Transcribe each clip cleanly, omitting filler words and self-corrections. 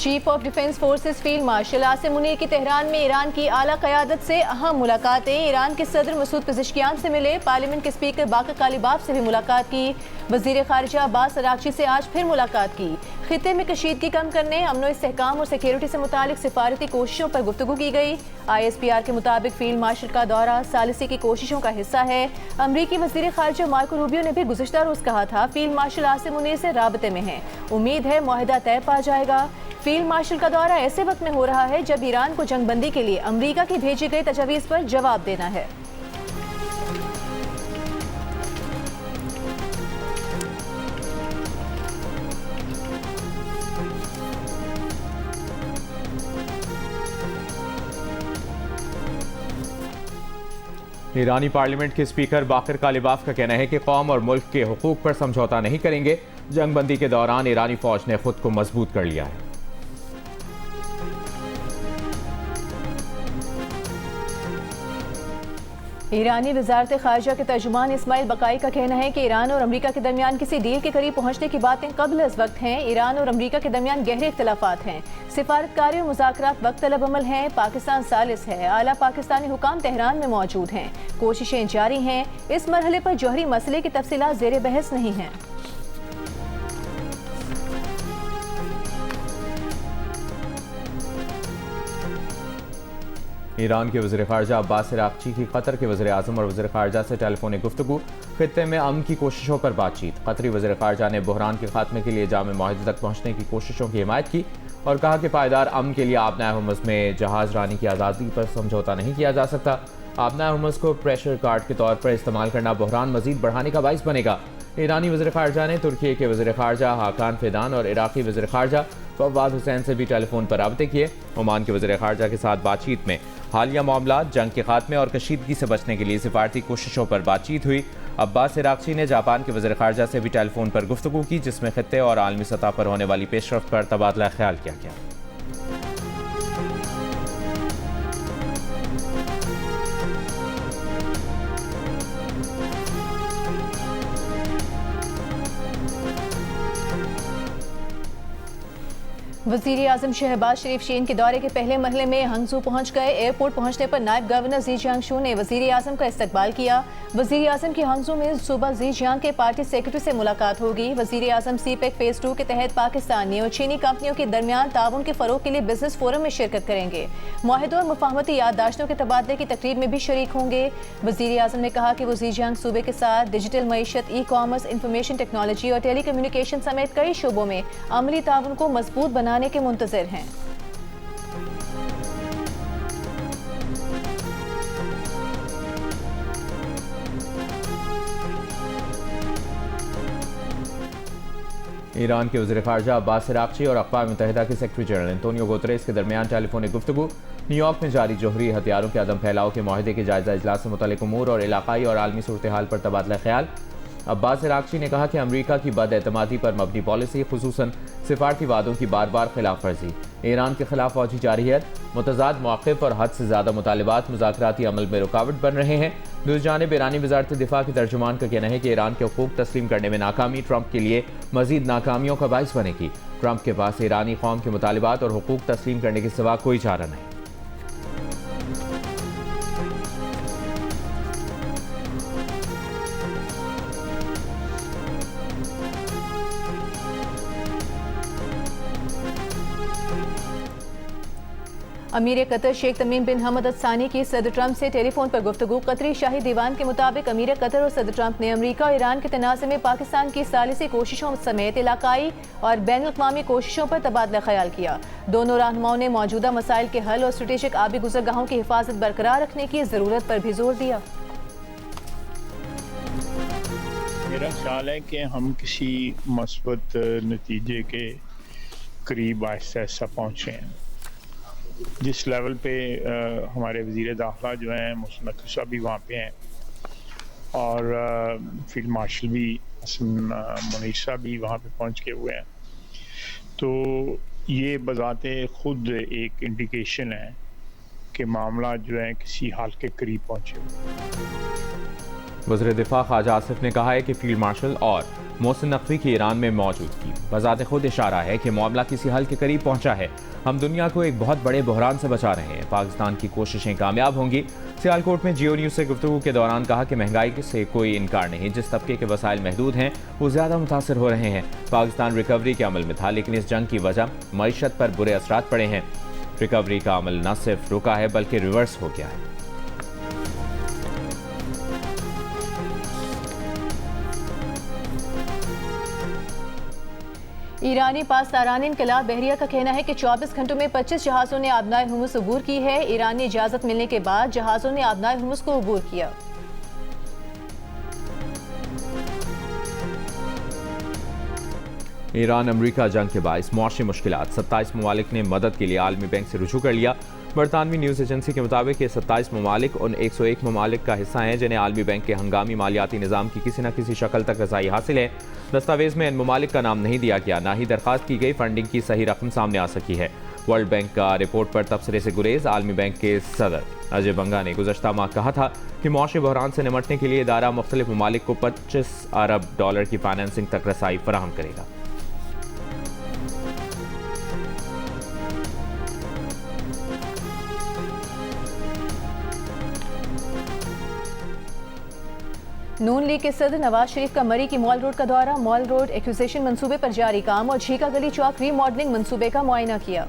Chief of defence forces field marshal Asim Munir की Tehran में Iran की आला क़यादत से अहम मुलाकातें। ईरान के सदर मसूद पेज़ेश्कियान से मिले, पार्लियामेंट के स्पीकर बाकर कालिबाफ से भी मुलाकात की। वज़ीर ख़ारिजा अब्बास अराग़ची से आज फिर मुलाकात की। खित्ते में कशीदगी कम करने, अमन इस्तेहकाम और सिक्योरिटी से मुतालिक सिफारती कोशिशों पर गुफ्तगू की गई। ISPR के मुताबिक फील्ड मार्शल का दौरा सालिसी की कोशिशों का हिस्सा है। अमरीकी वज़ीर ख़ारिजा मार्को रूबियो ने भी गुज़िश्ता रोज़ कहा था फील्ड मार्शल आसिम मुनीर से राबते में हैं, उम्मीद है मुआहिदा तय पा जाएगा। फील्ड मार्शल का दौरा ऐसे वक्त में हो रहा है जब ईरान को जंगबंदी के लिए अमरीका की भेजी गई तजवीज़ पर जवाब देना है। ईरानी पार्लियामेंट के स्पीकर बाकर कालिबाफ का कहना है कि कौम और मुल्क के हुकूक पर समझौता नहीं करेंगे। जंगबंदी के दौरान ईरानी फौज ने खुद को मजबूत कर लिया है। ईरानी वज़ारत ख़ारिजा के तर्जुमान इस्माइल बकाई का कहना है कि ईरान और अमरीका के दरमियान किसी डील के करीब पहुंचने की बातें कब्ल अज़ वक्त हैं। ईरान और अमरीका के दरमियान गहरे इख्तिलाफ़ात हैं, सिफारतकारी और मुज़ाकरात वक्त तलब अमल हैं। पाकिस्तान सालिस है, आला पाकिस्तानी हुकाम तेहरान में मौजूद हैं, कोशिशें जारी हैं। इस मरहले पर जौहरी मसले की तफसीलात ज़ेर बहस नहीं हैं। ईरान के वज़ीर ख़ारिजा अब्बास अराग़ची की कतर के वज़ीर आज़म और वज़ीर ख़ारिजा से टेलीफोनिक गुफ्तगू। खित्ते में अमन की कोशिशों पर बातचीत। कतरी वज़ीर ख़ारिजा ने बहरान के खात्मे के लिए जामे मुआहदे तक पहुँचने की कोशिशों की हिमायत की और कहा कि पायदार अमन के लिए आबनाए हुर्मुज़ में जहाज़ रानी की आज़ादी पर समझौता नहीं किया जा सकता। आबनाए हुर्मुज़ को प्रेशर कार्ड के तौर पर इस्तेमाल करना बहरान मज़ीद बढ़ाने का बाइस बनेगा। ईरानी वज़ीर ख़ारिजा ने तुर्की के वज़ीर ख़ारिजा हाकान फिदान और इराक़ी वज़ीर ख़ारिजा फवाद हुसैन से भी टेलीफोन पर राब्ते किए। ओमान के वज़ीर ख़ारिजा के साथ बातचीत में हालिया मामला, जंग के खात्मे और कशीदगी से बचने के लिए सिफारती कोशिशों पर बातचीत हुई। अब्बास अराग़ची ने जापान के वज़ीर ख़ारिजा से भी टेलीफोन पर गुफ्तगू की, जिसमें खित्ते और आलमी सतह पर होने वाली पेशरफ्त पर तबादला ख्याल किया गया। वज़ीर आज़म शहबाज शरीफ चीन के दौरे के पहले मरहले में हंगझू पहुंच गए। एयरपोर्ट पहुंचने पर नायब गवर्नर ज़ी जियांगशू ने वज़ीर आज़म का इस्तकबाल किया। वज़ीर आज़म की हंगझू में सुबह ज़ी जियांग के पार्टी सेक्रेटरी से मुलाकात होगी। वज़ीर आज़म CPEC फ़ेज़ 2 के तहत पाकिस्तानी और चीनी कंपनियों के दरमियान ताउन के फ़रोग़ के लिए बिजनेस फोरम में शिरकत करेंगे। मुआहिदों और मुफाहमती याददाश्तों के तबादले की तकरीब में भी शरीक होंगे। वज़ीर आज़म ने कहा कि वो ज़ी जियांग सूबे के साथ डिजिटल मईशत, ई-कॉमर्स, इंफॉर्मेशन टेक्नोलॉजी और टेली कम्युनिकेशन समेत कई शोबों में अमली ताउन को मजबूत बनाने के मुंतज़िर हैं। ईरान के वज़ीर ख़ारिजा अब्बास अराग़ची और अक़वाम मुत्तहिदा के सेक्रेटरी जनरल एंटोनियो गुतरेस के दरमियान टेलीफोनिक गुफ्तगू। न्यूयॉर्क में जारी जौहरी हथियारों के अदम फैलाव के मुआहदे के जायज़ा इजलास से मुतल्लिक़ उमूर और इलाक़ाई और आलमी सूरत हाल पर तबादला ख्याल। अब्बास अराग़ची ने कहा कि अमरीका की बदएतमादी पर मबनी पॉलिसी, खुसूसन सिफारती वादों की बार बार खिलाफ वर्जी, ईरान के खिलाफ फौजी जारहियत, मुतज़ाद मौक़िफ़ और हद से ज़्यादा मुतालिबात मुज़ाकराती अमल में रुकावट बन रहे हैं। दूसरी जानिब ईरानी वज़ारत दिफ़ा के तर्जुमान का कहना है कि ईरान के हुकूक तस्लीम करने में नाकामी ट्रंप के लिए मज़ीद नाकामियों का बाइस बनेगी। ट्रंप के पास ईरानी कौम के मुतालिबात और हुकूक तस्लीम करने के सिवा कोई चारा नहीं। अमीर कतर शेख तमीम बिन हमद अल सानी की सदर ट्रंप से टेलीफोन पर गुफ्तगू। कतरी शाही दीवान के मुताबिक अमीर कतर और सदर ट्रंप ने अमरीका और ईरान के तनाज़े में पाकिस्तान की सालिसी कोशिशों समेत इलाकाई और बैन अक़वामी कोशिशों पर तबादला ख्याल किया। दोनों रहनुमाओं ने मौजूदा मसाइल के हल और स्ट्रेटेजिक आबी गुज़रगाहों की हिफाजत बरकरार रखने की ज़रूरत पर भी जोर दिया। मेरा ख्याल है कि हम किसी मस्बत नतीजे के करीब आहिस्ता आहिस्ता पहुँचे हैं। जिस लेवल पे हमारे वज़ीर दाखिला जो हैं मोहसिन नकवी साहब भी वहाँ पे हैं और फील्ड मार्शल भी मुनीर साहब भी वहाँ पे पहुँच के हुए हैं, तो ये बज़ाते ख़ुद एक इंडिकेशन है कि मामला जो है किसी हाल के करीब पहुँचे। वज़ीर दिफा ख्वाजा आसिफ ने कहा है कि फील्ड मार्शल और मोहसिन नकवी की ईरान में मौजूदगी बज़ात खुद इशारा है कि मामला किसी हल के करीब पहुंचा है। हम दुनिया को एक बहुत बड़े बहरान से बचा रहे हैं। पाकिस्तान की कोशिशें कामयाब होंगी। सियालकोट में जियो न्यूज़ से गुफ्तगू के दौरान कहा कि महंगाई से कोई इनकार नहीं, जिस तबके के वसाइल महदूद हैं वो ज़्यादा मुतासर हो रहे हैं। पाकिस्तान रिकवरी के अमल में था, लेकिन इस जंग की वजह मईशत पर बुरे असरात पड़े हैं। रिकवरी का अमल न सिर्फ रुका है बल्कि रिवर्स हो गया है। ईरानी पासदारान इनकलाब बहरिया का कहना है कि 24 घंटों में 25 जहाज़ों ने आबनाए हुमुस अबूर की है। ईरान ने इजाज़त मिलने के बाद जहाज़ों ने आबनाए हुमुस को अबूर किया। ईरान अमरीका जंग के बाइस मुआशी मुश्किलात, 27 ममालिक ने मदद के लिए आलमी बैंक से रुजू कर लिया। बरतानवी न्यूज़ एजेंसी के मुताबिक ये 27 ममालिक उन 101 ममालिक का हिस्सा हैं जिन्हें आलमी बैंक के हंगामी मालियाती निज़ाम की किसी न किसी शक्ल तक रसाई हासिल है। दस्तावेज में इन ममालिक का नाम नहीं दिया गया, ना ही दरखास्त की गई फंडिंग की सही रकम सामने आ सकी है। वर्ल्ड बैंक का रिपोर्ट पर तबसरे से गुरेज। आलमी बैंक के सदर अजय बंगा ने गुज़श्ता माह कहा था कि मुआशी बहरान से निमटने के लिए इदारा मुख्तलिफ ममालिक को $25 अरब की फाइनेंसिंग तक रसाई फराहम करेगा। नून लीग के सदर नवाज शरीफ का मरी की मॉल रोड का दौरा, मॉल रोड एक्विजिशन मंसूबे पर जारी काम और झीका गली चौक रीमॉडलिंग मंसूबे का मुआयना किया।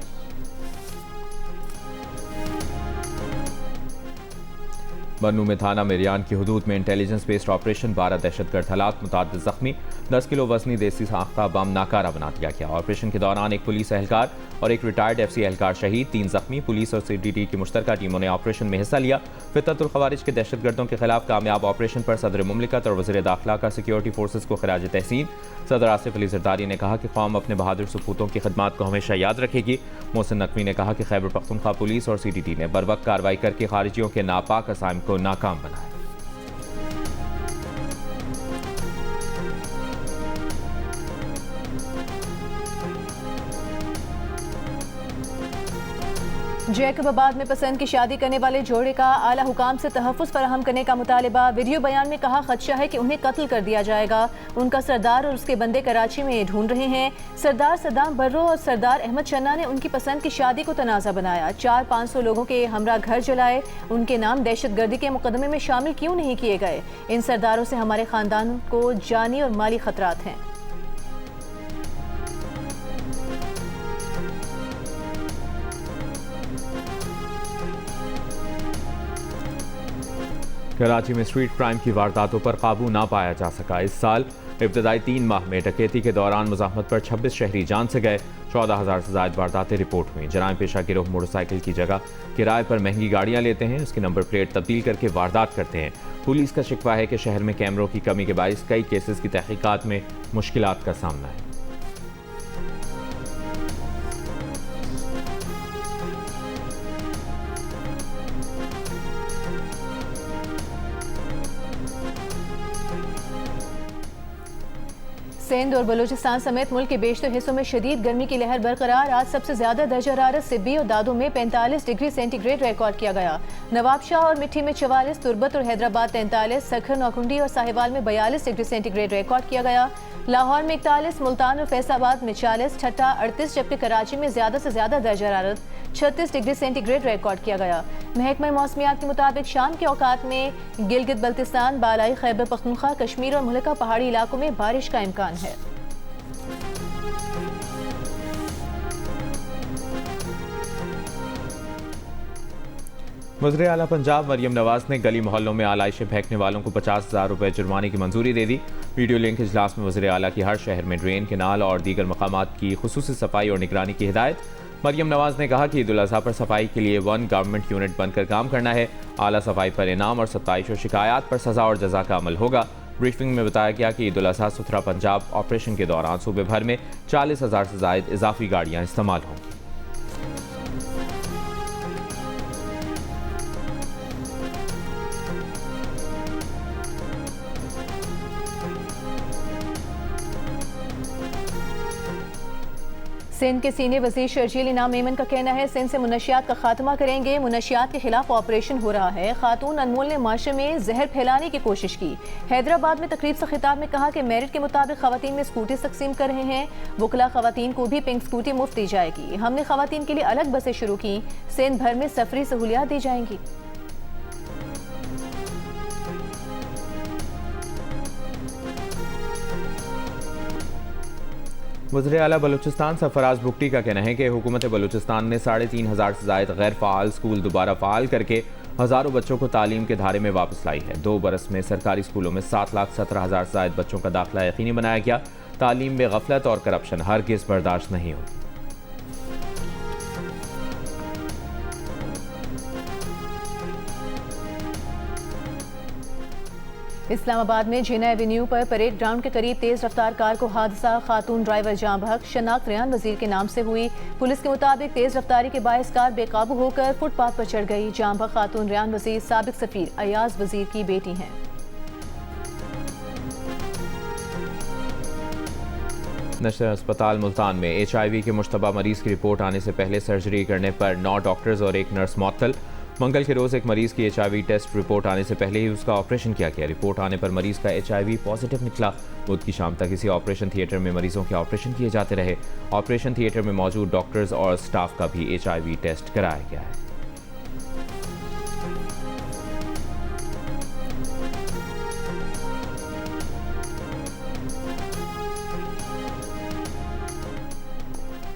बन्नू में थाना मेरियान की हदूद में इंटेलिजेंस बेस्ड ऑपरेशन, 12 दहशतगर्द हलाक, मुताद्दिद जख्मी, 10 किलो वजनी देसी साख्ता बम नाकारा बना दिया गया। ऑपरेशन के दौरान एक पुलिस एहलकार और एक रिटायर्ड FC एहलकार शहीद, 3 जख्मी। पुलिस और CDT की मुश्तरका टीमों ने ऑपरेशन में हिस्सा लिया। फितरतुल खवारिज के दहशतगर्दों के खिलाफ कामयाब ऑपरेशन पर सदर मुमलिकत और वज़ीर दाखिला का सिक्योरिटी फोर्सेस को खिराज तहसीन। सदर आसिफ अली जरदारी ने कहा कि कौम अपने बहादुर सपूतों की खिदमत को हमेशा याद रखेगी। मोहसिन नकवी ने कहा कि खैबर पख्तूनख्वा पुलिस और CDT ने बरवक्त कार्रवाई करके खारिजियों के नापाक असाइम को नाकाम बनाया। जैकबाबाद में पसंद की शादी करने वाले जोड़े का आला हुकाम से तहफ़्फ़ुज़ फराहम करने का मुतालिबा। वीडियो बयान में कहा खदशा है कि उन्हें कत्ल कर दिया जाएगा। उनका सरदार और उसके बंदे कराची में ढूंढ रहे हैं। सरदार सद्दाम बर्रो और सरदार अहमद चन्ना ने उनकी पसंद की शादी को तनाज़ा बनाया। 400-500 लोगों के हमरा घर जलाए। उनके नाम दहशतगर्दी के मुकदमे में शामिल क्यों नहीं किए गए? इन सरदारों से हमारे ख़ानदान को जानी और माली खतरात हैं। कराची में स्ट्रीट क्राइम की वारदातों पर काबू ना पाया जा सका। इस साल इब्तदाई 3 माह में डकैती के दौरान मुज़ाहमत पर 26 शहरी जान से गए। 14,000 से ज़ायद वारदातें रिपोर्ट हुई। जराइम पेशा गिरोह मोटरसाइकिल की जगह किराए पर महंगी गाड़ियां लेते हैं, उसकी नंबर प्लेट तब्दील करके वारदात करते हैं। पुलिस का शिकवा है कि शहर में कैमरों की कमी के बायस कई केसेस की तहकीकात में मुश्किलात का सामना है। सिंध और बलूचिस्तान समेत मुल्क के बेशतर हिस्सों में शदीद गर्मी की लहर बरकरार। आज सबसे ज्यादा दर्जा हरारत सिब्बी और दादू में 45 डिग्री सेंटीग्रेड रिकॉर्ड किया गया। नवाबशाह और मिट्टी में 44, तुर्बत और हैदराबाद 43, सखर, नौकुंडी और साहिवाल में 42 डिग्री सेंटीग्रेड रिकॉर्ड किया गया। लाहौर में 41, मुल्तान और फैसलाबाद में 40, ठट्टा 38, जबकि कराची में ज्यादा से ज्यादा दर्जा हरारत 36 डिग्री सेंटीग्रेड रिकॉर्ड किया गया। महकमा मौसमियात के मुताबिक शाम के औकात में गिलगित बल्तिस्तान, बालाई खैबर पख्तूनख्वा, कश्मीर और मुल्का पहाड़ी इलाकों में बारिश का इम्कान है। वज़ीर आला पंजाब मरियम नवाज ने गली मोहल्लों में आलाइशें फेंकने वालों को 50,000 रुपये जुर्माने की मंजूरी दे दी। वीडियो लिंक इजलास में वज़ीर आला की हर शहर में ड्रेन, केनाल और दीगर मकामात की खुसूसी सफाई और निगरानी की हिदायत। मरियम नवाज ने कहा कि ईद उल अज़हा पर सफाई के लिए 1 गवर्नमेंट यूनिट बनकर काम करना है। आला सफाई पर इनाम और सत्ताइश और शिकायत पर सज़ा और जज़ा का अमल होगा। ब्रीफिंग में बताया गया कि ईद उल अज़हा सुथरा पंजाब ऑपरेशन के दौरान सूबे भर में 40,000 से ज़ायद इजाफी गाड़ियाँ इस्तेमाल होंगी। सिंध के सीनियर वजीर शर्जील इनाम मेमन का कहना है सिंध से मुनशियात का खात्मा करेंगे। मुनशियात के खिलाफ ऑपरेशन हो रहा है। खातून अनमोल ने माशरे में जहर फैलाने की कोशिश की। हैदराबाद में तकरीब से खिताब में कहा कि मेरिट के मुताबिक खवातीन में स्कूटी तकसीम कर रहे हैं। वकला खवातीन को भी पिंक स्कूटी मुफ्त दी जाएगी। हमने खवातीन के लिए अलग बसें शुरू की। सिंध भर में सफरी सहूलियात दी जाएंगी। वज़ीर आला बलूचिस्तान सरफराज बुगटी का कहना है कि हुकूमत बलूचिस्तान ने 3,500 से ज़ायद गैर फ़ाल स्कूल दोबारा फ़ाल करके हज़ारों बच्चों को तालीम के धारे में वापस लाई है। 2 बरस में सरकारी स्कूलों में 7,17,000 से ज़ायद बच्चों का दाखिला यकीनी बनाया गया। तालीम में गफलत और करप्शन हरगिज़ बर्दाश्त नहीं होगी। इस्लामाबाद में जिना एवेन्यू पर परेड ग्राउंड के करीब तेज रफ्तार कार को हादसा। खातून ड्राइवर जाँ बहक। शनाख्त रेहान वजीर के नाम से हुई। पुलिस के मुताबिक तेज रफ्तारी के बायस कार बेकाबू होकर फुटपाथ पर चढ़ गई। जाँ बहक खातून रेहान वजीर साबिक सफीर अयाज वजीर की बेटी हैं। नशर अस्पताल मुल्तान में HIV के मुश्तबा मरीज की रिपोर्ट आने से पहले सर्जरी करने पर 9 डॉक्टर्स और 1 नर्स मुअत्तल। मंगल के रोज़ एक मरीज की HIV टेस्ट रिपोर्ट आने से पहले ही उसका ऑपरेशन किया गया। रिपोर्ट आने पर मरीज का HIV पॉजिटिव निकला। बुध की शाम तक इसी ऑपरेशन थिएटर में मरीजों के ऑपरेशन किए जाते रहे। ऑपरेशन थिएटर में मौजूद डॉक्टर्स और स्टाफ का भी HIV टेस्ट कराया गया है।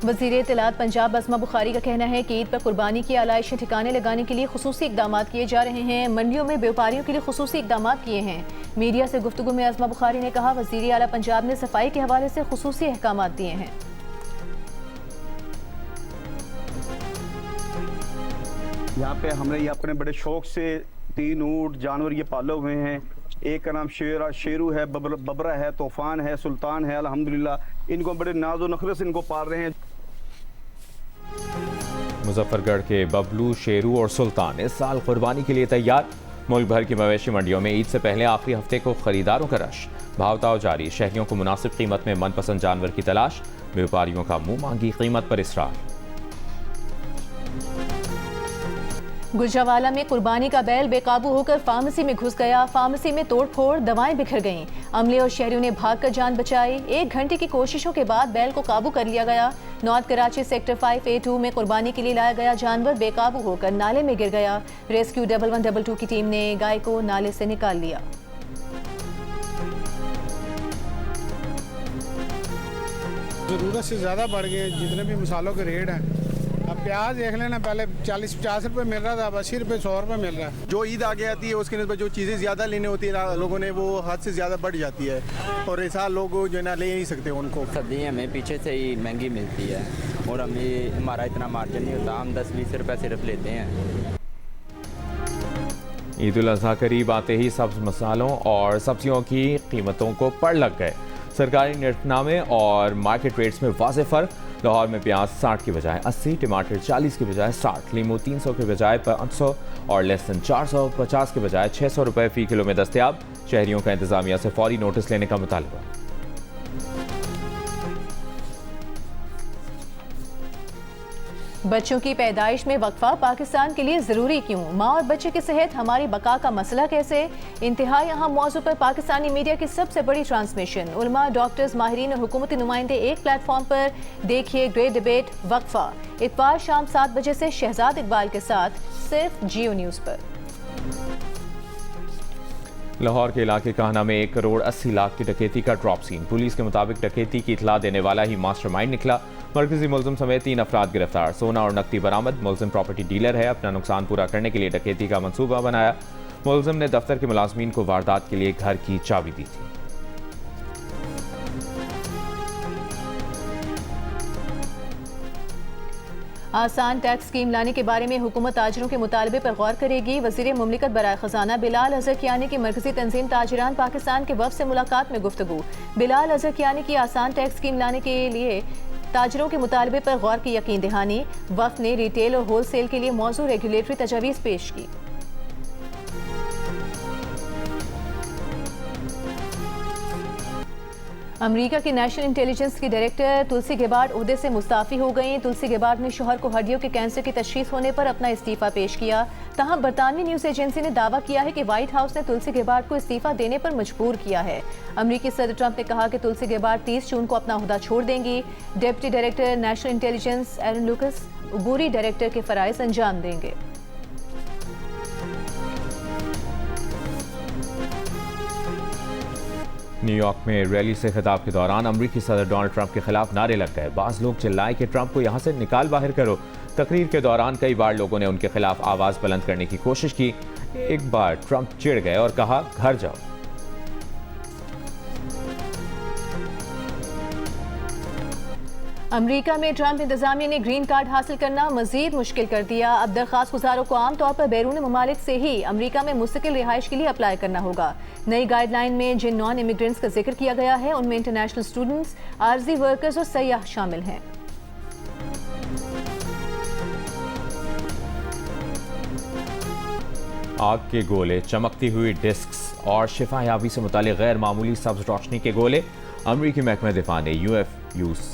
वज़ीर इत्तलात पंजाब असमा बुखारी का कहना है कि ईद पर कुर्बानी की आलाइशें ठिकाने लगाने के लिए खुसूसी इकदाम किए जा रहे हैं। मंडियों में व्यापारियों के लिए खुसूसी इकदाम किए हैं। मीडिया से गुफ्तगू में असमा बुखारी ने कहा वज़ीर आला पंजाब ने सफाई के हवाले से खुसूसी अहकाम दिए हैं। यहाँ पे हमने ये अपने बड़े शौक से 3 ऊँट जानवर ये पाले हुए हैं। एक का नाम शेरू है, बबरा है, तूफान है, सुल्तान है। अल्हम्दुलिल्लाह इनको बड़े नाजो नखरे से इनको पाल रहे हैं। मुजफ्फरगढ़ के बबलू, शेरू और सुल्तान इस साल कुर्बानी के लिए तैयार। मुल्क भर की मवेशी मंडियों में ईद से पहले आखिरी हफ्ते को खरीदारों का रश। भावताव जारी। शहरियों को मुनासिब कीमत में मनपसंद जानवर की तलाश। व्यापारियों का मुंह मांगी कीमत पर इसरार। गुजरावाला में कुर्बानी का बैल बेकाबू होकर फार्मेसी में घुस गया। फार्मेसी में तोड़फोड़, दवाएं बिखर गईं। अमले और शहरियों ने भागकर जान बचाई। 1 घंटे की कोशिशों के बाद बैल को काबू कर लिया गया। नॉर्थ कराची सेक्टर 5A2 में कुर्बानी के लिए लाया गया जानवर बेकाबू होकर नाले में गिर गया। रेस्क्यू 1112 की टीम ने गाय को नाले से निकाल लिया। ज़रूरत से ज़्यादा बढ़ गए जितने भी मसालों के रेट हैं। अब प्याज देख लेना, पहले 40-50 रुपये मिल रहा था, अब 80 रुपये 100 रुपये मिल रहा है। जो ईद आगे आती है उसके नस्बत जो चीज़ें ज़्यादा लेनी होती है लोगों ने वो हद से ज़्यादा बढ़ जाती है और ऐसा लोग जो है ना ले नहीं सकते उनको। सब्ज़ी हमें पीछे से ही महंगी मिलती है और हमारा इतना मार्जिन नहीं होता। हम 10-20 रुपये सिर्फ लेते हैं। ईद उल अज़हा करीब आते ही सब्ज़ मसालों और सब्जियों की कीमतों को पड़ लग गए। सरकारी निर्खनामे और मार्केट रेट्स में वाज़ेह फ़र्क। लाहौर में प्याज 60 के बजाय 80, टमाटर 40 के बजाय 60, लीमू 300 के बजाय 500 और लहसुन 450 के बजाय 600 रुपये फ़ी किलो में दस्तयाब। शहरियों का इंतज़ामिया से फौरी नोटिस लेने का मुतालबा। बच्चों की पैदाइश में वक्फा पाकिस्तान के लिए ज़रूरी क्यों? माँ और बच्चे की सेहत हमारी बका का मसला कैसे? इंतहाई अहम मौजू पर पाकिस्तानी मीडिया की सबसे बड़ी ट्रांसमिशन। उलमा, डॉक्टर्स, माहिरीन और हुकूमती नुमाइंदे एक प्लेटफॉर्म पर। देखिए ग्रेट डिबेट वक्फा, इतवार शाम 7 बजे से शहजाद इकबाल के साथ सिर्फ जियो न्यूज़ पर। लाहौर के इलाके काहना में 1 करोड़ 80 लाख की डकैती का ड्रॉप सीन। पुलिस के मुताबिक डकैती की इतला देने वाला ही मास्टरमाइंड निकला। मरकजी मुलजिम समेत 3 अफराद गिरफ्तार। सोना और नकदी बरामद। मुलजिम प्रॉपर्टी डीलर है। अपना नुकसान पूरा करने के लिए डकैती का मंसूबा बनाया। मुलजिम ने दफ्तर के मुलाजमीन को वारदात के लिए घर की चाबी दी थी। आसान टैक्स स्कीम लाने के बारे में हुकूमत ताजरों के मुतालबे पर गौर करेगी। वज़ीर मुमलिकत बराए खजाना बिलाल अज़रकियानी की मरकजी तंजीम ताजरान पाकिस्तान के वफ़द से मुलाकात में गुफ्तगू। बिलाल अज़रकियानी की आसान टैक्स स्कीम लाने के लिए ताजरों के मुतालबे पर गौर की यकीन दहानी। वफ़द ने रिटेल और होल सेल के लिए मौजू रेगुलेटरी तजावीज़ पेश की। अमेरिका की नेशनल इंटेलिजेंस की डायरेक्टर तुलसी गेबार्ड ओहदे से मुस्ताफ़ी हो गई। तुलसी गेबार्ड ने शोहर को हड्डियों के कैंसर की तशखीस होने पर अपना इस्तीफ़ा पेश किया। तहम बरतानवी न्यूज़ एजेंसी ने दावा किया है कि व्हाइट हाउस ने तुलसी गेबार्ड को इस्तीफ़ा देने पर मजबूर किया है। अमेरिकी सदर ट्रंप ने कहा कि तुलसी गेबार्ड 30 जून को अपना ओहदा छोड़ देंगी। डिप्टी डायरेक्टर नेशनल इंटेलिजेंस एरन लुकस अबूरी डायरेक्टर के फ़राइज़ अंजाम देंगे। न्यूयॉर्क में रैली से खिताब के दौरान अमरीकी सदर डोनाल्ड ट्रंप के खिलाफ नारे लग गए। बाज़ लोग चिल्लाए कि ट्रंप को यहाँ से निकाल बाहर करो। तकरीर के दौरान कई बार लोगों ने उनके खिलाफ आवाज़ बुलंद करने की कोशिश की। एक बार ट्रंप चिढ़ गए और कहा, घर जाओ। अमेरिका में ट्रंप इंतजामिया ने ग्रीन कार्ड हासिल करना मजीद मुश्किल कर दिया। अब दरख्वास्त गुजारों को आमतौर पर बैरून ममालिक से ही अमेरिका में मुस्तकिल रिहाइश के लिए अप्लाई करना होगा। नई गाइडलाइन में जिन नॉन इमिग्रेंट्स का जिक्र किया गया है उनमें इंटरनेशनल स्टूडेंट्स, आर्जी वर्कर्स और सयाह शामिल हैं। आग के गोले, चमकती हुई डिस्क्स और शिफायाबी से मुतालिक गैर मामूली सब्ज रोशनी के गोले। अमरीकी महकमा दिफा ने UFUs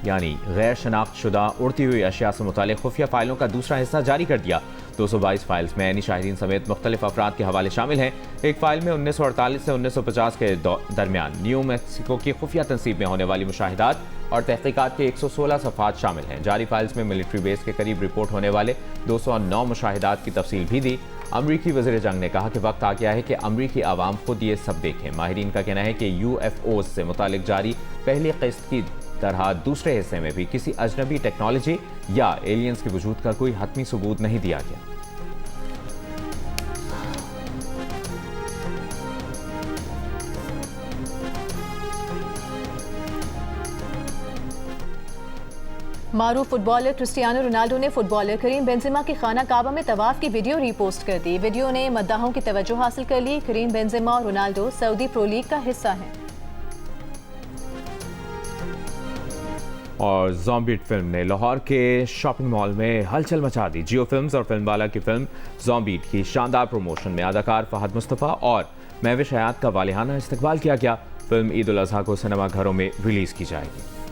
यानी गैर शनाख्त शुदा उड़ती हुई अशिया से मुतालिक खुफिया फाइलों का दूसरा हिस्सा जारी कर दिया। 222 फाइल्स में ऐनी शाहिदीन समेत मुख्तलिफ अफराद के हवाले शामिल हैं। एक फाइल में 1948 से 1950 के दरमियान न्यू मैक्सिको की खुफिया तनसीब में होने वाली मुशाहिदात और तहकीकात के 116 सफ़हात शामिल हैं। जारी फाइल्स में मिलिट्री बेस के करीब रिपोर्ट होने वाले 209 मुशाहिदात की तफसील भी दी। अमरीकी वज़ीर जंग ने कहा कि वक्त आ गया है कि अमरीकी आवाम खुद ये सब देखें। माहिरीन का कहना है कि UFOs से मुतालिक जारी पहली किस्त की तरह दूसरे हिस्से में भी किसी अजनबी टेक्नोलॉजी या एलियंस के वजूद का कोई हतमी सबूत नहीं दिया गया। मारूफ फुटबॉलर क्रिस्टियानो रोनाल्डो ने फुटबॉलर करीम बेंजेमा की खाना काबा में तवाफ की वीडियो रीपोस्ट कर दी। वीडियो ने मद्दाहों की तवज्जो हासिल कर ली। करीम बेंजेमा और रोनाल्डो सऊदी प्रो लीग का हिस्सा हैं। और ज़ॉम्बीट फिल्म ने लाहौर के शॉपिंग मॉल में हलचल मचा दी। जियो फिल्म्स और फिल्मवाला की फिल्म ज़ॉम्बीट की शानदार प्रमोशन में अदाकार फहद मुस्तफ़ा और महविश हयात का वालिहाना इस्तकबाल किया गया। फिल्म ईद उल अज़हा को सिनेमा घरों में रिलीज़ की जाएगी।